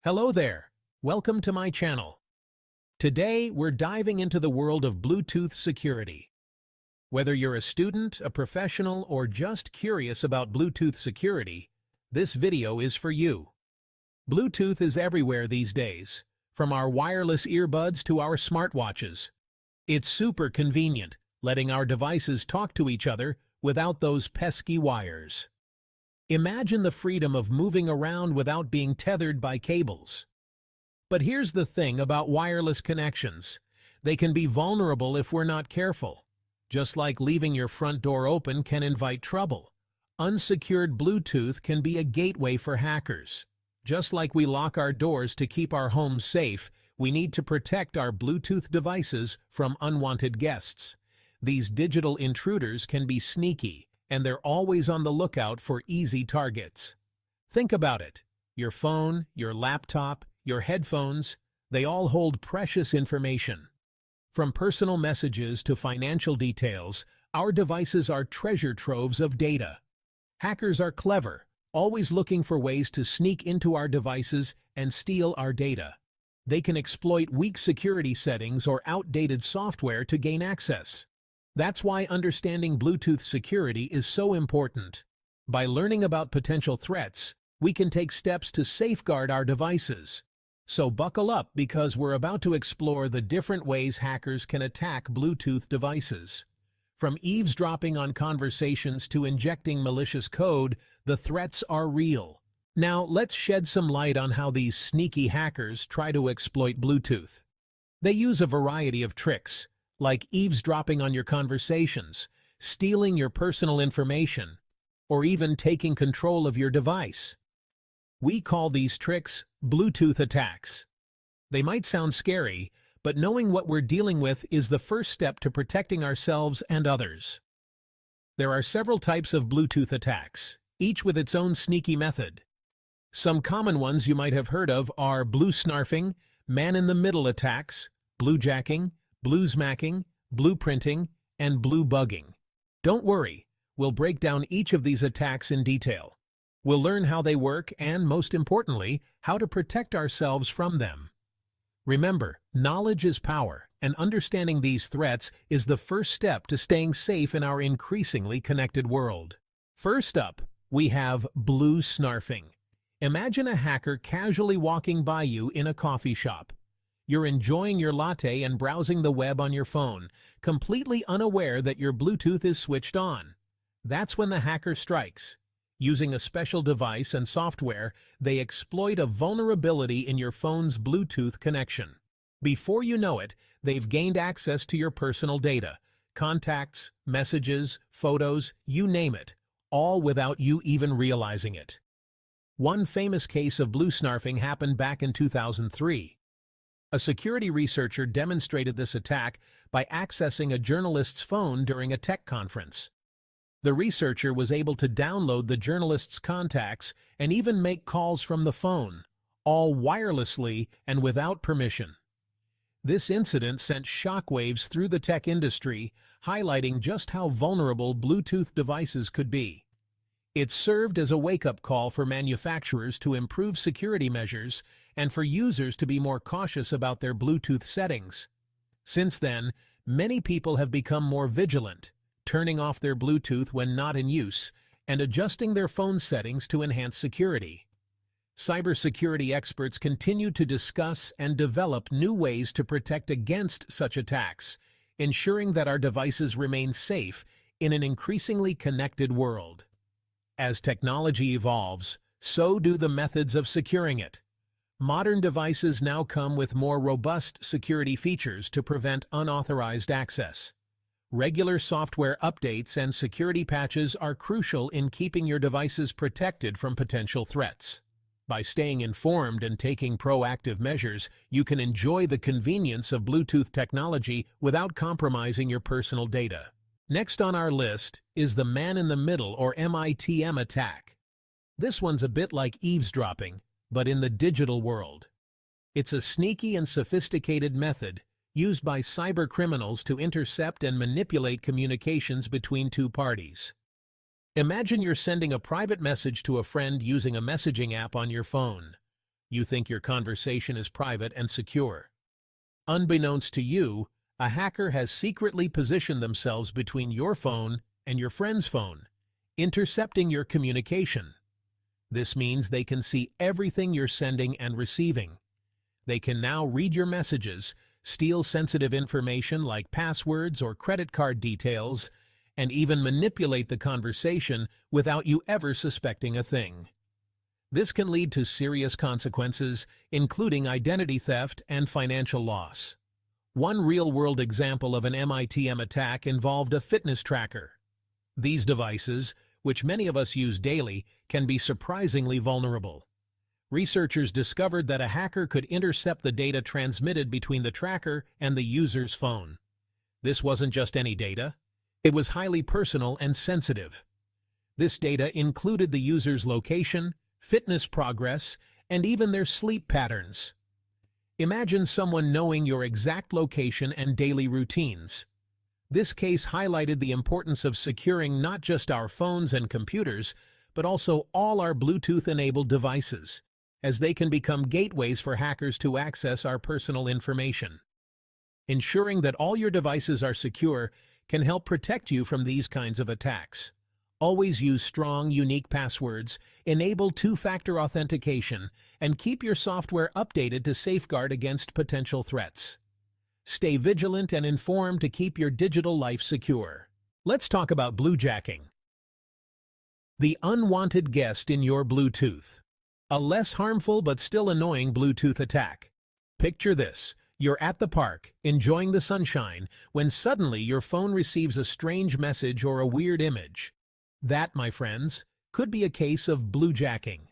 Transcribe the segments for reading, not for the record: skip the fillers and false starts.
Hello there. Welcome to my channel. Today, we're diving into the world of Bluetooth security. Whether you're a student, a professional, or just curious about Bluetooth security, this video is for you. Bluetooth is everywhere these days, from our wireless earbuds to our smartwatches. It's super convenient, letting our devices talk to each other without those pesky wires. Imagine the freedom of moving around without being tethered by cables. But here's the thing about wireless connections. They can be vulnerable if we're not careful. Just like leaving your front door open can invite trouble. Unsecured Bluetooth can be a gateway for hackers. Just like we lock our doors to keep our homes safe, we need to protect our Bluetooth devices from unwanted guests. These digital intruders can be sneaky, and they're always on the lookout for easy targets. Think about it. Your phone, your laptop, your headphones, they all hold precious information. From personal messages to financial details, our devices are treasure troves of data. Hackers are clever, always looking for ways to sneak into our devices and steal our data. They can exploit weak security settings or outdated software to gain access. That's why understanding Bluetooth security is so important. By learning about potential threats, we can take steps to safeguard our devices. So buckle up because we're about to explore the different ways hackers can attack Bluetooth devices. From eavesdropping on conversations to injecting malicious code, the threats are real. Now, let's shed some light on how these sneaky hackers try to exploit Bluetooth. They use a variety of tricks, like eavesdropping on your conversations, stealing your personal information, or even taking control of your device. We call these tricks Bluetooth attacks. They might sound scary, but knowing what we're dealing with is the first step to protecting ourselves and others. There are several types of Bluetooth attacks, each with its own sneaky method. Some common ones you might have heard of are Bluesnarfing, man-in-the-middle attacks, Bluejacking, Bluesmacking, blueprinting, and bluebugging. Don't worry, we'll break down each of these attacks in detail. We'll learn how they work and, most importantly, how to protect ourselves from them. Remember, knowledge is power, and understanding these threats is the first step to staying safe in our increasingly connected world. First up, we have Bluesnarfing. Imagine a hacker casually walking by you in a coffee shop. You're enjoying your latte and browsing the web on your phone, completely unaware that your Bluetooth is switched on. That's when the hacker strikes. Using a special device and software, they exploit a vulnerability in your phone's Bluetooth connection. Before you know it, they've gained access to your personal data, contacts, messages, photos, you name it, all without you even realizing it. One famous case of Bluesnarfing happened back in 2003. A security researcher demonstrated this attack by accessing a journalist's phone during a tech conference. The researcher was able to download the journalist's contacts and even make calls from the phone, all wirelessly and without permission. This incident sent shockwaves through the tech industry, highlighting just how vulnerable Bluetooth devices could be. It served as a wake-up call for manufacturers to improve security measures and for users to be more cautious about their Bluetooth settings. Since then, many people have become more vigilant, turning off their Bluetooth when not in use and adjusting their phone settings to enhance security. Cybersecurity experts continue to discuss and develop new ways to protect against such attacks, ensuring that our devices remain safe in an increasingly connected world. As technology evolves, so do the methods of securing it. Modern devices now come with more robust security features to prevent unauthorized access. Regular software updates and security patches are crucial in keeping your devices protected from potential threats. By staying informed and taking proactive measures, you can enjoy the convenience of Bluetooth technology without compromising your personal data. Next on our list is the man-in-the-middle or MITM attack. This one's a bit like eavesdropping, but in the digital world. It's a sneaky and sophisticated method used by cybercriminals to intercept and manipulate communications between two parties. Imagine you're sending a private message to a friend using a messaging app on your phone. You think your conversation is private and secure. Unbeknownst to you, a hacker has secretly positioned themselves between your phone and your friend's phone, intercepting your communication. This means they can see everything you're sending and receiving. They can now read your messages, steal sensitive information like passwords or credit card details, and even manipulate the conversation without you ever suspecting a thing. This can lead to serious consequences, including identity theft and financial loss. One real-world example of an MITM attack involved a fitness tracker. These devices, which many of us use daily, can be surprisingly vulnerable. Researchers discovered that a hacker could intercept the data transmitted between the tracker and the user's phone. This wasn't just any data. It was highly personal and sensitive. This data included the user's location, fitness progress, and even their sleep patterns. Imagine someone knowing your exact location and daily routines. This case highlighted the importance of securing not just our phones and computers, but also all our Bluetooth-enabled devices, as they can become gateways for hackers to access our personal information. Ensuring that all your devices are secure can help protect you from these kinds of attacks. Always use strong, unique passwords, enable two-factor authentication, and keep your software updated to safeguard against potential threats. Stay vigilant and informed to keep your digital life secure. Let's talk about bluejacking. The unwanted guest in your Bluetooth. A less harmful but still annoying Bluetooth attack. Picture this. You're at the park, enjoying the sunshine, when suddenly your phone receives a strange message or a weird image. That, my friends, could be a case of bluejacking.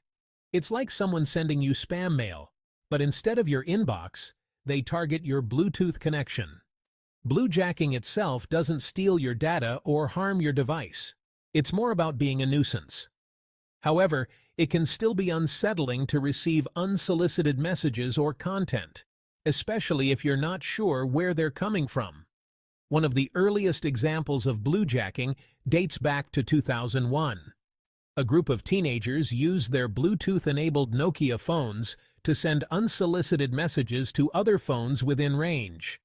It's like someone sending you spam mail, but instead of your inbox, they target your Bluetooth connection. Bluejacking itself doesn't steal your data or harm your device. It's more about being a nuisance. However, it can still be unsettling to receive unsolicited messages or content, especially if you're not sure where they're coming from. One of the earliest examples of bluejacking dates back to 2001. A group of teenagers used their Bluetooth-enabled Nokia phones to send unsolicited messages to other phones within range.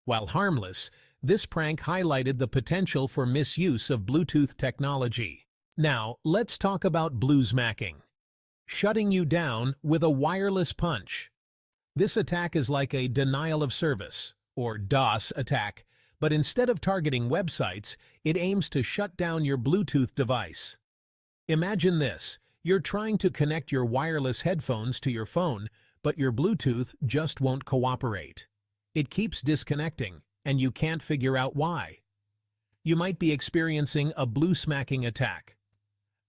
While harmless, this prank highlighted the potential for misuse of Bluetooth technology. Now, let's talk about bluesmacking. Shutting you down with a wireless punch. This attack is like a denial of service, or DOS attack, but instead of targeting websites, it aims to shut down your Bluetooth device. Imagine this. You're trying to connect your wireless headphones to your phone, but your Bluetooth just won't cooperate. It keeps disconnecting, and you can't figure out why. You might be experiencing a bluesmacking attack.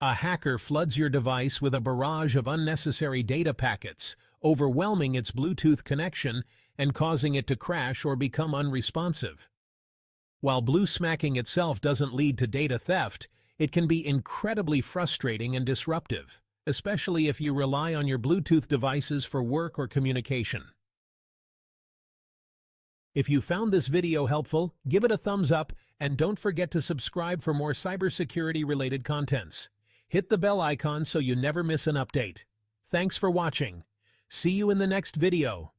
A hacker floods your device with a barrage of unnecessary data packets, overwhelming its Bluetooth connection and causing it to crash or become unresponsive. While bluesmacking itself doesn't lead to data theft, it can be incredibly frustrating and disruptive, especially if you rely on your Bluetooth devices for work or communication. If you found this video helpful, give it a thumbs up and don't forget to subscribe for more cybersecurity-related contents. Hit the bell icon so you never miss an update. Thanks for watching. See you in the next video.